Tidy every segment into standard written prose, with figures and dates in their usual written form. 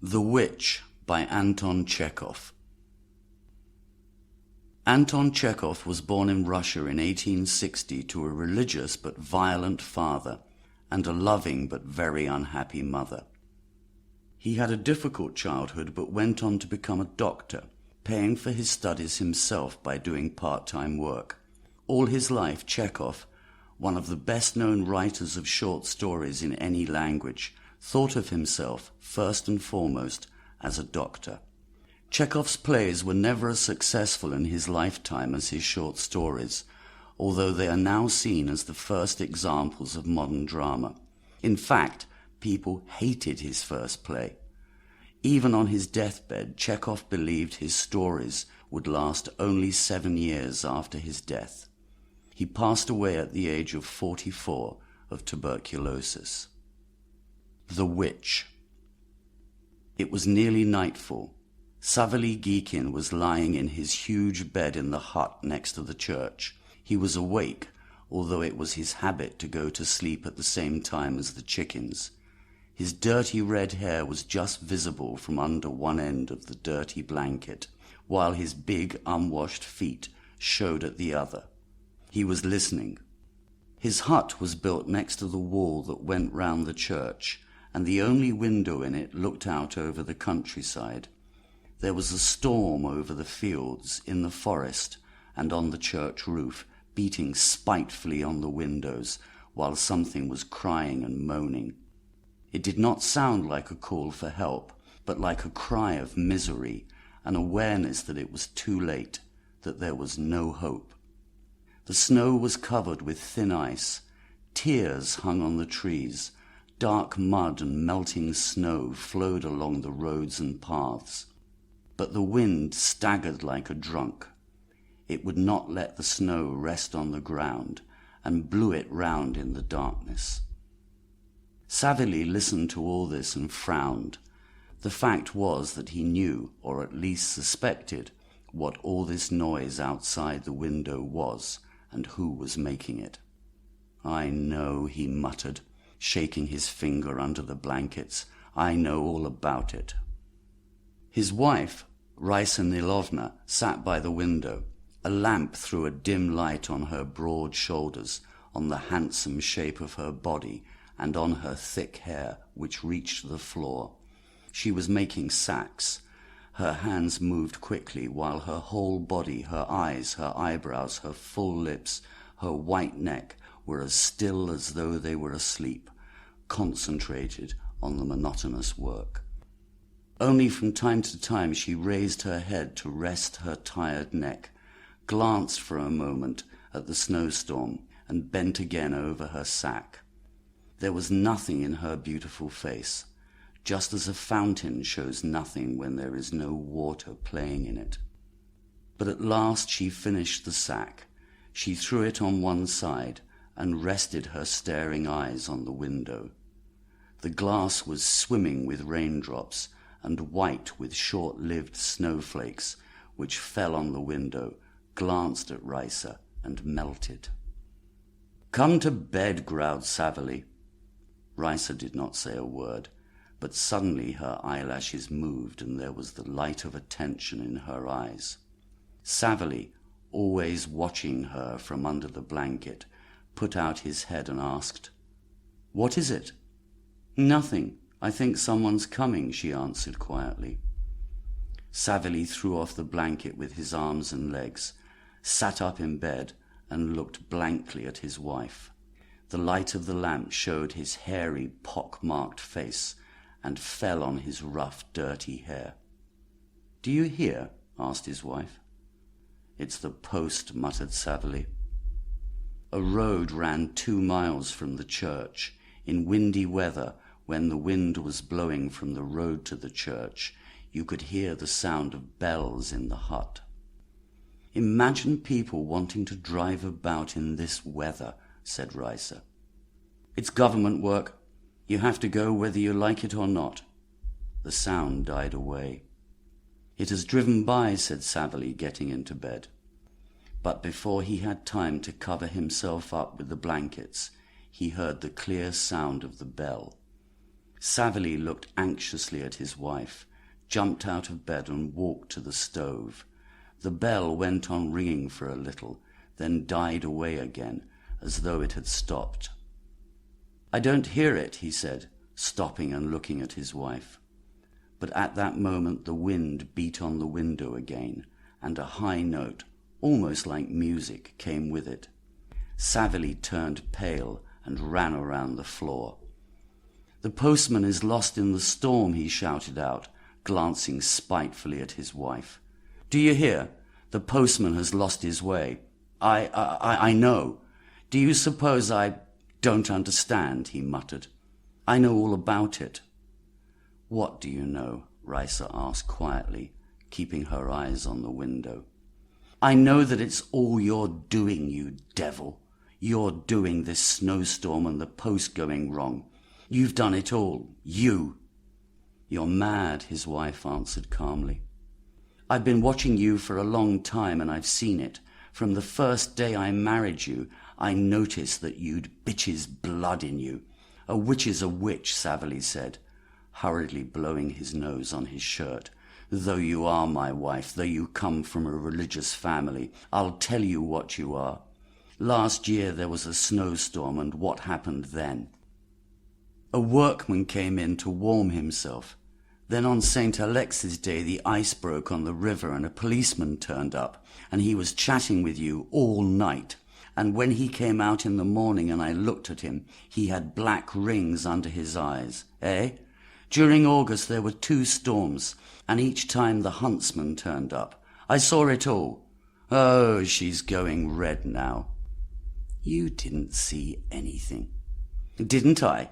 The Witch by Anton Chekhov. Anton Chekhov was born in Russia in 1860 to a religious but violent father and a loving but very unhappy mother. He had a difficult childhood but went on to become a doctor, paying for his studies himself by doing part-time work. All his life, Chekhov, one of the best-known writers of short stories in any language, thought of himself, first and foremost, as a doctor. Chekhov's plays were never as successful in his lifetime as his short stories, although they are now seen as the first examples of modern drama. In fact, people hated his first play. Even on his deathbed, Chekhov believed his stories would last only 7 years after his death. He passed away at the age of 44 of tuberculosis. The Witch. It was nearly nightfall. Savely Gikin was lying in his huge bed in the hut next to the church. He was awake, although it was his habit to go to sleep at the same time as the chickens. His dirty red hair was just visible from under one end of the dirty blanket, while his big, unwashed feet showed at the other. He was listening. His hut was built next to the wall that went round the church, and the only window in it looked out over the countryside. There was a storm over the fields, in the forest, and on the church roof, beating spitefully on the windows, while something was crying and moaning. It did not sound like a call for help, but like a cry of misery, an awareness that it was too late, that there was no hope. The snow was covered with thin ice. Tears hung on the trees. Dark mud and melting snow flowed along the roads and paths. But the wind staggered like a drunk. It would not let the snow rest on the ground, and blew it round in the darkness. Savely listened to all this and frowned. The fact was that he knew, or at least suspected, what all this noise outside the window was, and who was making it. "I know," he muttered, shaking his finger under the blankets. "I know all about it." His wife, Raisa Nilovna, sat by the window. A lamp threw a dim light on her broad shoulders, on the handsome shape of her body, and on her thick hair, which reached the floor. She was making sacks. Her hands moved quickly, while her whole body, her eyes, her eyebrows, her full lips, her white neck, were as still as though they were asleep, concentrated on the monotonous work. Only from time to time she raised her head to rest her tired neck, glanced for a moment at the snowstorm, and bent again over her sack. There was nothing in her beautiful face, just as a fountain shows nothing when there is no water playing in it. But at last she finished the sack. She threw it on one side and rested her staring eyes on the window. The glass was swimming with raindrops, and white with short-lived snowflakes, which fell on the window, glanced at Raisa, and melted. "Come to bed," growled Savely. Raisa did not say a word, but suddenly her eyelashes moved, and there was the light of attention in her eyes. Savely, always watching her from under the blanket, put out his head and asked, "What is it?" "Nothing. I think someone's coming," she answered quietly. Savely threw off the blanket with his arms and legs, sat up in bed, and looked blankly at his wife. The light of the lamp showed his hairy, pock-marked face, and fell on his rough, dirty hair. "Do you hear?" asked his wife. "It's the post," muttered Savely. A road ran 2 miles from the church. In windy weather, when the wind was blowing from the road to the church, you could hear the sound of bells in the hut. "Imagine people wanting to drive about in this weather," said Raisa. "It's government work. You have to go whether you like it or not." The sound died away. "It has driven by," said Savely, getting into bed. But before he had time to cover himself up with the blankets, he heard the clear sound of the bell. Savily looked anxiously at his wife, jumped out of bed and walked to the stove. The bell went on ringing for a little, then died away again, as though it had stopped. "I don't hear it," he said, stopping and looking at his wife. But at that moment the wind beat on the window again, and a high note, almost like music, came with it. Savily turned pale and ran around the floor. "The postman is lost in the storm," he shouted out, glancing spitefully at his wife. "Do you hear? The postman has lost his way. I know. Do you suppose I don't understand?" he muttered. "I know all about it." "What do you know?" Raisa asked quietly, keeping her eyes on the window. "I know that it's all you're doing, you devil. You're doing this snowstorm and the post going wrong. You've done it all. You." "You're mad," his wife answered calmly. "I've been watching you for a long time, and I've seen it. From the first day I married you, I noticed that you'd bitch's blood in you." "A witch is a witch," Savily said, hurriedly blowing his nose on his shirt. "Though you are my wife, though you come from a religious family, I'll tell you what you are. Last year there was a snowstorm, and what happened then? A workman came in to warm himself. Then on St. Alexis Day the ice broke on the river and a policeman turned up, and he was chatting with you all night. And when he came out in the morning and I looked at him, he had black rings under his eyes. During August there were 2 storms, and each time the huntsman turned up. I saw it all. Oh, she's going red now." "You didn't see anything." "Didn't I?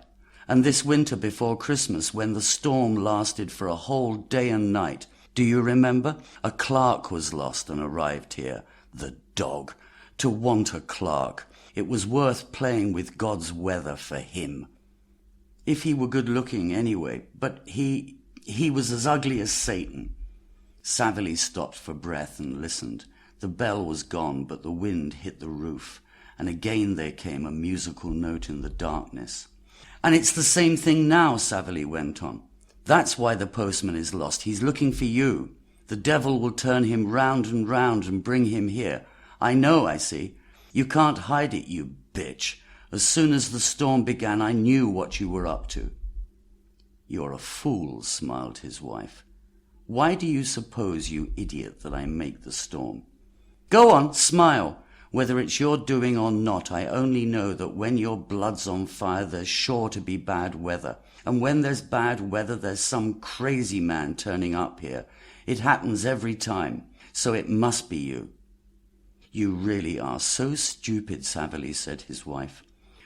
And this winter before Christmas, when the storm lasted for a whole day and night, do you remember? A clerk was lost and arrived here. The dog! To want a clerk! It was worth playing with God's weather for him. If he were good-looking anyway, but he was as ugly as Satan." Savily stopped for breath and listened. The bell was gone, but the wind hit the roof, and again there came a musical note in the darkness. "And it's the same thing now," Savily went on. "That's why the postman is lost. He's looking for you. The devil will turn him round and bring him here. I know, I see. You can't hide it, you bitch. As soon as the storm began, I knew what you were up to." "You're a fool," smiled his wife. "Why do you suppose, you idiot, that I make the storm?" "Go on, smile. Whether it's your doing or not, I only know that when your blood's on fire, there's sure to be bad weather. And when there's bad weather, there's some crazy man turning up here. It happens every time, so it must be you." "You really are so stupid," Savily said his wife.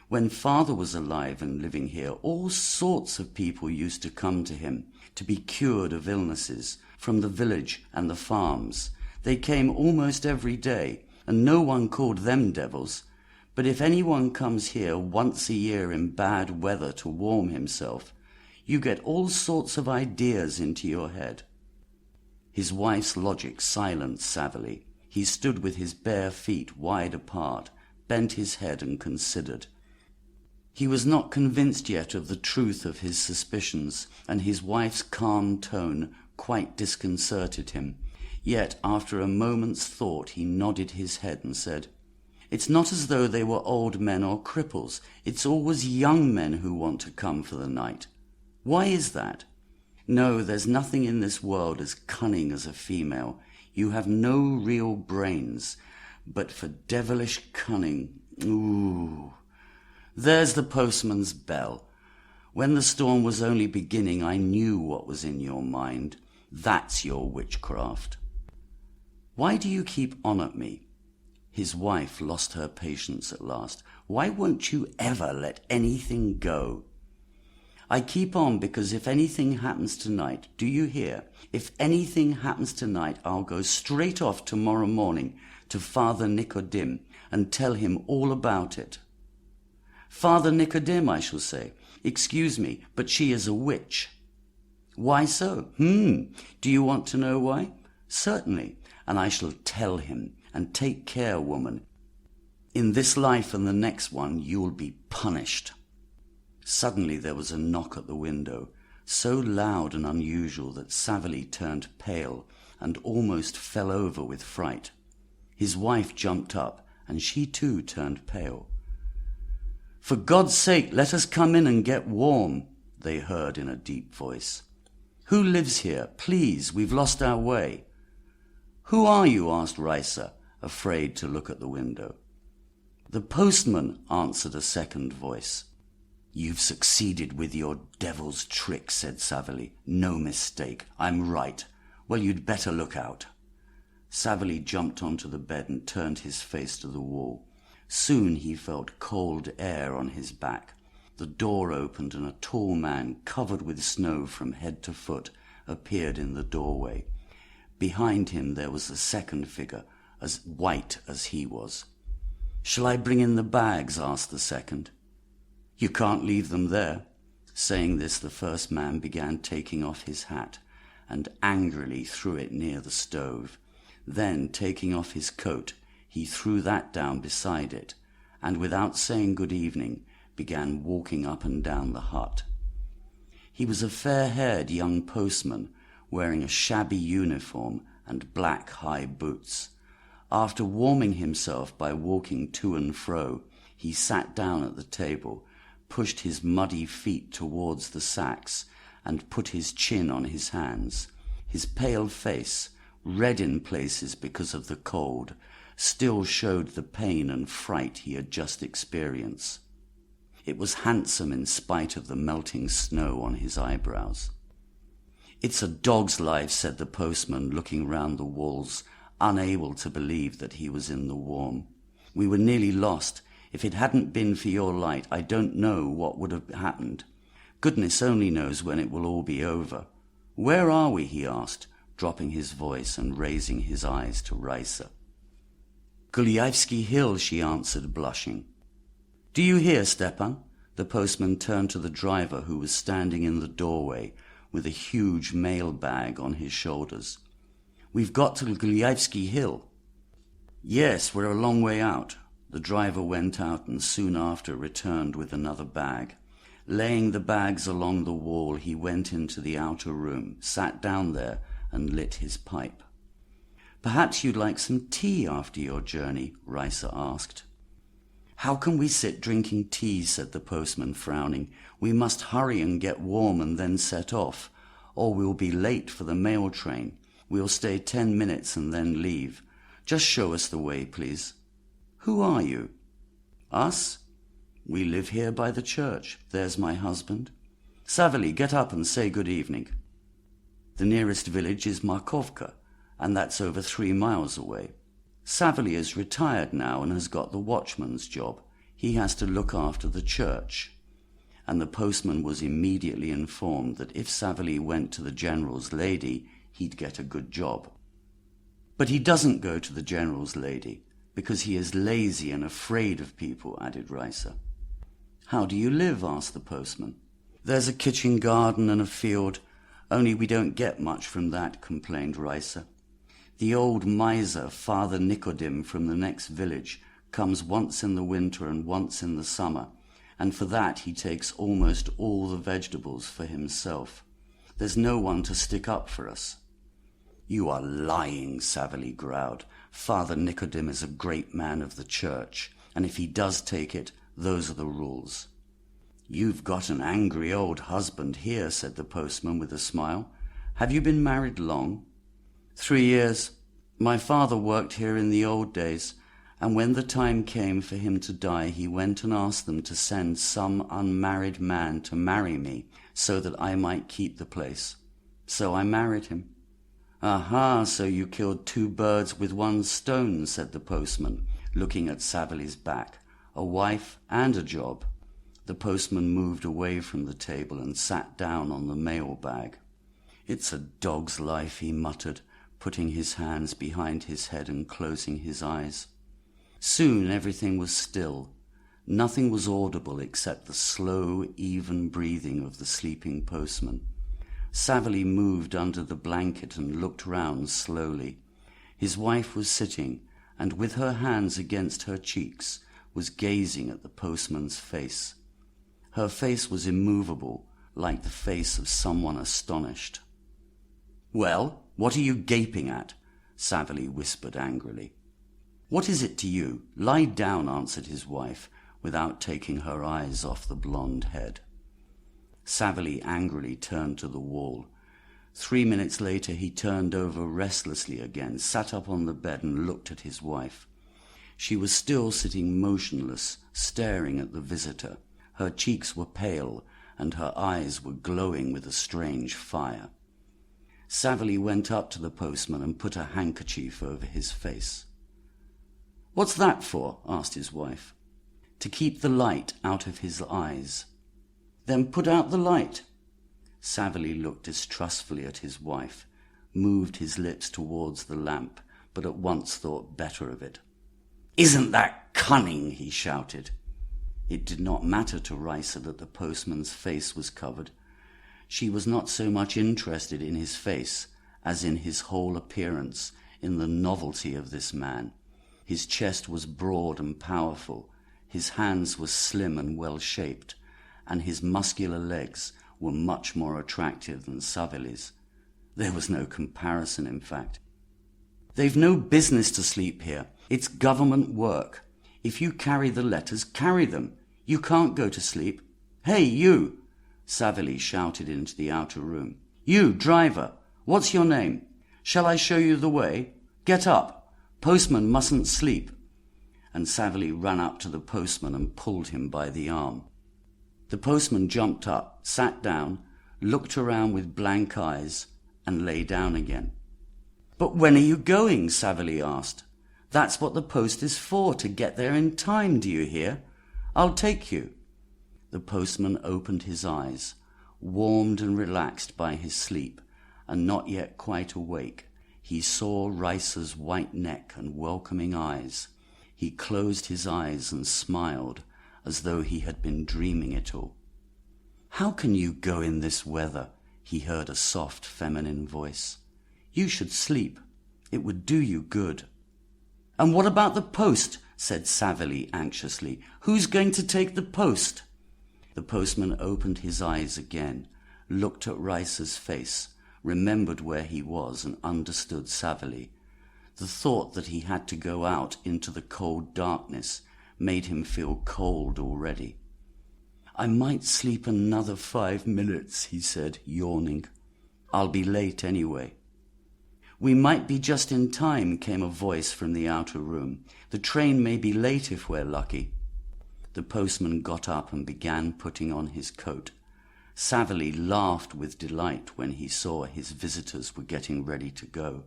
"When father was alive and living here, all sorts of people used to come to him to be cured of illnesses, from the village and the farms. They came almost every day, and no one called them devils. But if anyone comes here once a year in bad weather to warm himself, you get all sorts of ideas into your head." His wife's logic silenced Savily. He stood with his bare feet wide apart, bent his head and considered. He was not convinced yet of the truth of his suspicions, and his wife's calm tone quite disconcerted him. Yet, after a moment's thought, he nodded his head and said, "It's not as though they were old men or cripples. It's always young men who want to come for the night. Why is that? No, there's nothing in this world as cunning as a female. You have no real brains, but for devilish cunning, ooh. There's the postman's bell. When the storm was only beginning, I knew what was in your mind. That's your witchcraft. Why do you keep on at me?" His wife lost her patience at last. "Why won't you ever let anything go?" "I keep on because if anything happens tonight, do you hear? If anything happens tonight, I'll go straight off tomorrow morning to Father Nicodim and tell him all about it. 'Father Nicodim,' I shall say, 'excuse me, but she is a witch.'" "Why so?" Do you want to know why?" "Certainly, and I shall tell him. And take care, woman. In this life and the next one, you'll be punished." Suddenly there was a knock at the window, so loud and unusual that Savelli turned pale and almost fell over with fright. His wife jumped up, and she too turned pale. "For God's sake, let us come in and get warm," they heard in a deep voice. "Who lives here? Please, we've lost our way." "Who are you?" asked Raisa, afraid to look at the window. "The postman," answered a second voice. "You've succeeded with your devil's trick," said Savelli. "No mistake. I'm right. Well, you'd better look out." Savelli jumped onto the bed and turned his face to the wall. Soon he felt cold air on his back. The door opened and a tall man, covered with snow from head to foot, appeared in the doorway. Behind him there was a second figure, as white as he was. "Shall I bring in the bags?" asked the second. "You can't leave them there." Saying this, the first man began taking off his hat, and angrily threw it near the stove. Then, taking off his coat, he threw that down beside it, and without saying good evening, began walking up and down the hut. He was a fair-haired young postman, wearing a shabby uniform and black high boots. After warming himself by walking to and fro, he sat down at the table, pushed his muddy feet towards the sacks, and put his chin on his hands. His pale face, red in places because of the cold, still showed the pain and fright he had just experienced. It was handsome in spite of the melting snow on his eyebrows. "It's a dog's life," said the postman, looking round the walls, unable to believe that he was in the warm. "We were nearly lost. If it hadn't been for your light, I don't know what would have happened. Goodness only knows when it will all be over. Where are we?" he asked, dropping his voice and raising his eyes to Raisa. "Gulyaevsky Hill," she answered, blushing. "Do you hear, Stepan?" The postman turned to the driver, who was standing in the doorway with a huge mail bag on his shoulders. "We've got to Gulyaevsky Hill." "Yes, we're a long way out." The driver went out and soon after returned with another bag. Laying the bags along the wall, he went into the outer room, sat down there, and lit his pipe. "Perhaps you'd like some tea after your journey?" Raisa asked. "How can we sit drinking tea?" said the postman, frowning. "We must hurry and get warm and then set off, or we'll be late for the mail train. We'll stay 10 minutes and then leave. Just show us the way, please." "Who are you?" "Us? We live here by the church. There's my husband." "Savelli, get up and say good evening." "The nearest village is Markovka, and that's over 3 miles away. Savelli is retired now and has got the watchman's job. He has to look after the church." And the postman was immediately informed that if Savelli went to the general's lady, he'd get a good job. "But he doesn't go to the general's lady, because he is lazy and afraid of people," added Raisa. "How do you live?" asked the postman. "There's a kitchen garden and a field, only we don't get much from that," complained Raisa. "The old miser, Father Nicodim, from the next village, comes once in the winter and once in the summer, and for that he takes almost all the vegetables for himself. There's no one to stick up for us." "You are lying," Savelli growled. "Father Nicodim is a great man of the church, and if he does take it, those are the rules." "You've got an angry old husband here," said the postman with a smile. "Have you been married long?" 3 years. My father worked here in the old days, and when the time came for him to die, he went and asked them to send some unmarried man to marry me so that I might keep the place. So I married him." "Aha, so you killed 2 birds with 1 stone," said the postman, looking at Savelli's back. "A wife and a job." The postman moved away from the table and sat down on the mail bag. "It's a dog's life," he muttered, putting his hands behind his head and closing his eyes. Soon everything was still. Nothing was audible except the slow, even breathing of the sleeping postman. Savelli moved under the blanket and looked round slowly. His wife was sitting, and with her hands against her cheeks, was gazing at the postman's face. Her face was immovable, like the face of someone astonished. "Well, what are you gaping at?" Savelli whispered angrily. "What is it to you? Lie down," answered his wife, without taking her eyes off the blonde head. Savelli angrily turned to the wall. 3 minutes later he turned over restlessly again, sat up on the bed and looked at his wife. She was still sitting motionless, staring at the visitor. Her cheeks were pale, and her eyes were glowing with a strange fire. Savelli went up to the postman and put a handkerchief over his face. "What's that for?" asked his wife. "To keep the light out of his eyes." "Then put out the light." Savelli looked distrustfully at his wife, moved his lips towards the lamp, but at once thought better of it. "Isn't that cunning?" he shouted. It did not matter to Raisa that the postman's face was covered. She was not so much interested in his face as in his whole appearance, in the novelty of this man. His chest was broad and powerful, his hands were slim and well-shaped, and his muscular legs were much more attractive than Savelli's. There was no comparison, in fact. "They've no business to sleep here. It's government work. If you carry the letters, carry them. You can't go to sleep. Hey, you!" Savelli shouted into the outer room. "You, driver, what's your name? Shall I show you the way? Get up. Postman mustn't sleep." And Savelli ran up to the postman and pulled him by the arm. The postman jumped up, sat down, looked around with blank eyes, and lay down again. "But when are you going?" Savelli asked. "That's what the post is for, to get there in time, do you hear? I'll take you." The postman opened his eyes, warmed and relaxed by his sleep, and not yet quite awake. He saw Raisa's white neck and welcoming eyes. He closed his eyes and smiled, as though he had been dreaming it all. "How can you go in this weather?" he heard a soft feminine voice. "You should sleep. It would do you good." "And what about the post?" said Savelli anxiously. "Who's going to take the post?" The postman opened his eyes again, looked at Raisa's face, remembered where he was, and understood Savelli. The thought that he had to go out into the cold darkness made him feel cold already. "I might sleep another 5 minutes," he said, yawning. "I'll be late anyway." "We might be just in time," came a voice from the outer room. "The train may be late if we're lucky." The postman got up and began putting on his coat. Savelli laughed with delight when he saw his visitors were getting ready to go.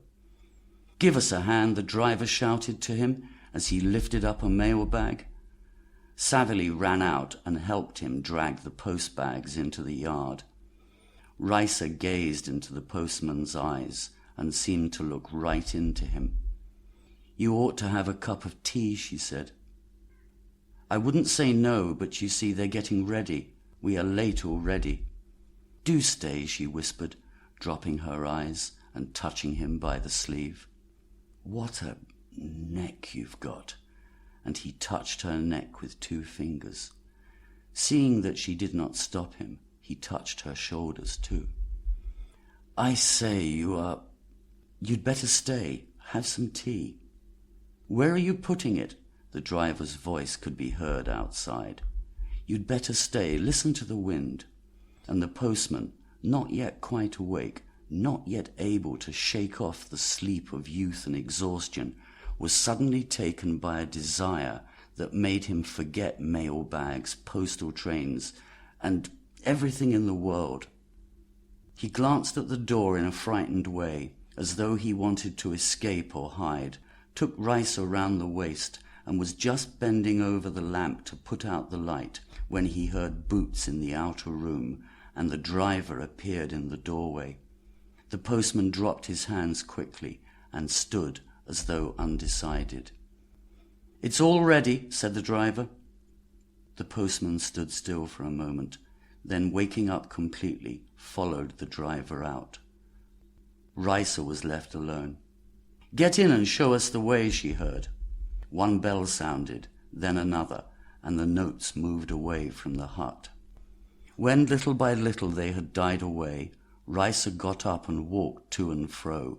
"Give us a hand," the driver shouted to him as he lifted up a mail-bag. Savelli ran out and helped him drag the post-bags into the yard. Raisa gazed into the postman's eyes and seemed to look right into him. "You ought to have a cup of tea," she said. "I wouldn't say no, but you see they're getting ready. We are late already." "Do stay," she whispered, dropping her eyes and touching him by the sleeve. "What a neck you've got." And he touched her neck with 2 fingers. Seeing that she did not stop him, he touched her shoulders too. "I say, you'd better stay. Have some tea." "Where are you putting it?" The driver's voice could be heard outside. "You'd better stay. Listen to the wind." And the postman, not yet quite awake, not yet able to shake off the sleep of youth and exhaustion, was suddenly taken by a desire that made him forget mail-bags, postal trains, and everything in the world. He glanced at the door in a frightened way, as though he wanted to escape or hide, took Raisa round the waist, and was just bending over the lamp to put out the light when he heard boots in the outer room, and the driver appeared in the doorway. The postman dropped his hands quickly and stood as though undecided. "It's all ready," said the driver. The postman stood still for a moment, then waking up completely, followed the driver out. Raisa was left alone. "Get in and show us the way," she heard. One bell sounded, then another, and the notes moved away from the hut. When little by little they had died away, Risa got up and walked to and fro.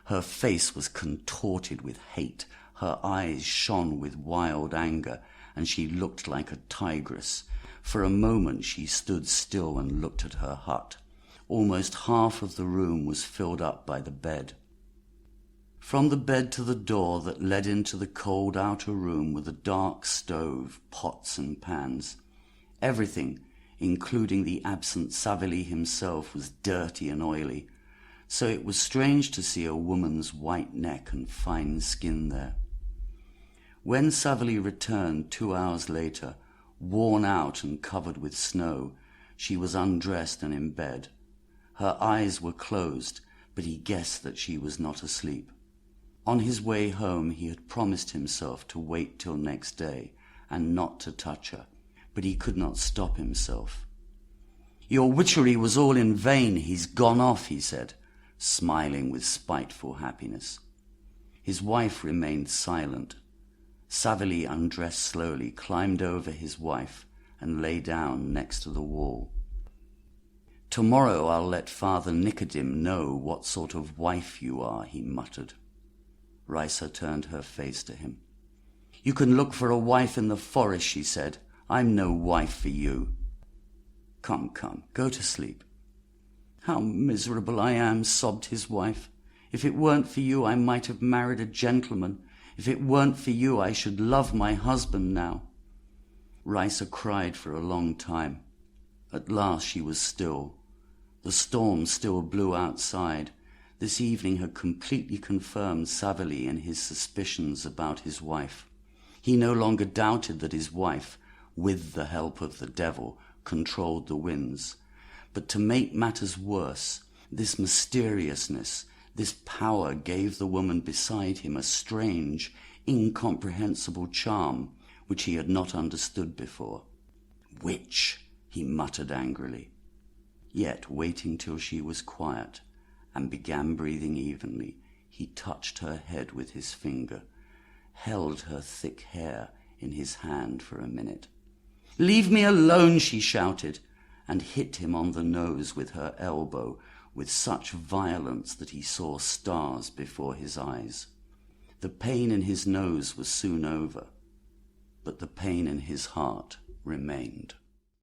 Her face was contorted with hate, her eyes shone with wild anger, and she looked like a tigress. For a moment she stood still and looked at her hut. Almost half of the room was filled up by the bed. From the bed to the door that led into the cold outer room were the dark stove, pots and pans. Everything, including the absent Savelli himself, was dirty and oily, so it was strange to see a woman's white neck and fine skin there. When Savelli returned 2 hours later, worn out and covered with snow, she was undressed and in bed. Her eyes were closed, but he guessed that she was not asleep. On his way home he had promised himself to wait till next day and not to touch her, but he could not stop himself. "Your witchery was all in vain. He's gone off," he said, smiling with spiteful happiness. His wife remained silent. Savelli undressed slowly, climbed over his wife, and lay down next to the wall. "Tomorrow I'll let Father Nicodim know what sort of wife you are," he muttered. Risa turned her face to him. "You can look for a wife in the forest," she said. "I'm no wife for you." Come, go to sleep." "How miserable I am," sobbed his wife. "If it weren't for you I might have married a gentleman. If it weren't for you I should love my husband now." Risa cried for a long time. At last she was still. The storm still blew outside. This evening had completely confirmed Savelli in his suspicions about his wife. He no longer doubted that his wife, with the help of the devil, controlled the winds. But to make matters worse, this mysteriousness, this power gave the woman beside him a strange, incomprehensible charm which he had not understood before. "Witch!" he muttered angrily. Yet, waiting till she was quiet and began breathing evenly, he touched her head with his finger, held her thick hair in his hand for a minute. "Leave me alone!" she shouted, and hit him on the nose with her elbow with such violence that he saw stars before his eyes. The pain in his nose was soon over, but the pain in his heart remained.